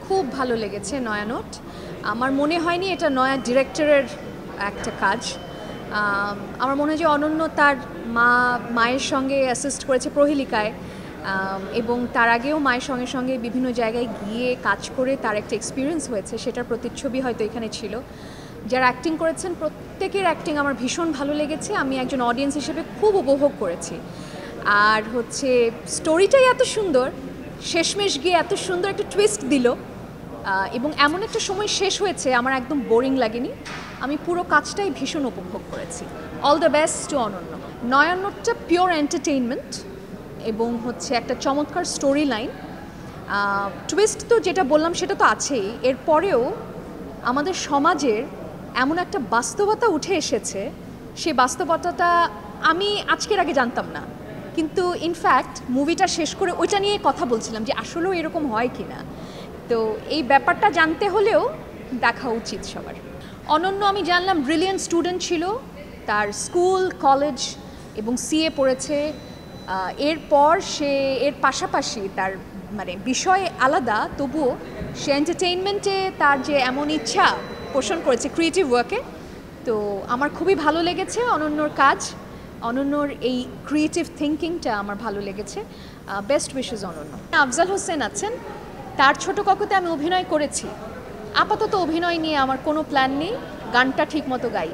খুব ভালো লেগেছে নয়ানোট। আমার মনে হয়নি এটা নয়া ডিরেক্টরের একটা কাজ। আমার মনে হয় যে অনন্য তার মায়ের সঙ্গে অ্যাসিস্ট করেছে প্রহেলিকায়, এবং তার আগেও মায়ের সঙ্গে সঙ্গে বিভিন্ন জায়গায় গিয়ে কাজ করে তার একটা এক্সপিরিয়েন্স হয়েছে, সেটার প্রতিচ্ছবি হয়তো এখানে ছিল। যারা অ্যাক্টিং করেছেন প্রত্যেকের অ্যাক্টিং আমার ভীষণ ভালো লেগেছে, আমি একজন অডিয়েন্স হিসেবে খুব উপভোগ করেছি। আর হচ্ছে স্টোরিটাই এত সুন্দর, শেষমেশ গিয়ে এত সুন্দর একটা টুইস্ট দিল, এবং এমন একটা সময় শেষ হয়েছে আমার একদম বোরিং লাগেনি। আমি পুরো কাজটাই ভীষণ উপভোগ করেছি। অল দ্য বেস্ট টু অনন্য। নয়ানোটটা পিওর এন্টারটেইনমেন্ট এবং হচ্ছে একটা চমৎকার স্টোরি লাইন। টুইস্ট তো যেটা বললাম সেটা তো আছেই, এরপরেও আমাদের সমাজের এমন একটা বাস্তবতা উঠে এসেছে, সেই বাস্তবতাটা আমি আজকের আগে জানতাম না, কিন্তু ইনফ্যাক্ট মুভিটা শেষ করে ওইটা নিয়ে কথা বলছিলাম যে আসলেও এরকম হয় কি না। তো এই ব্যাপারটা জানতে হলেও দেখা উচিত সবার। অনন্য আমি জানলাম ব্রিলিয়েন্ট স্টুডেন্ট ছিল, তার স্কুল কলেজ এবং সিএ পড়েছে। এরপর সে এর পাশাপাশি তার মানে বিষয় আলাদা, তবুও সে এন্টারটেইনমেন্টে তার যে এমন ইচ্ছা পোষণ করেছে ক্রিয়েটিভ ওয়ার্কে। তো আমার খুবই ভালো লেগেছে অনন্যর কাজ, অনন্যর এই ক্রিয়েটিভ থিঙ্কিংটা আমার ভালো লেগেছে। বেস্ট উইশেস অনন্য। আফজাল হোসেন আছেন, তার ছোট কাকুতে আমি অভিনয় করেছি। আপাতত অভিনয় নিয়ে আমার কোনো প্ল্যান নেই, গানটা ঠিক মতো গাই।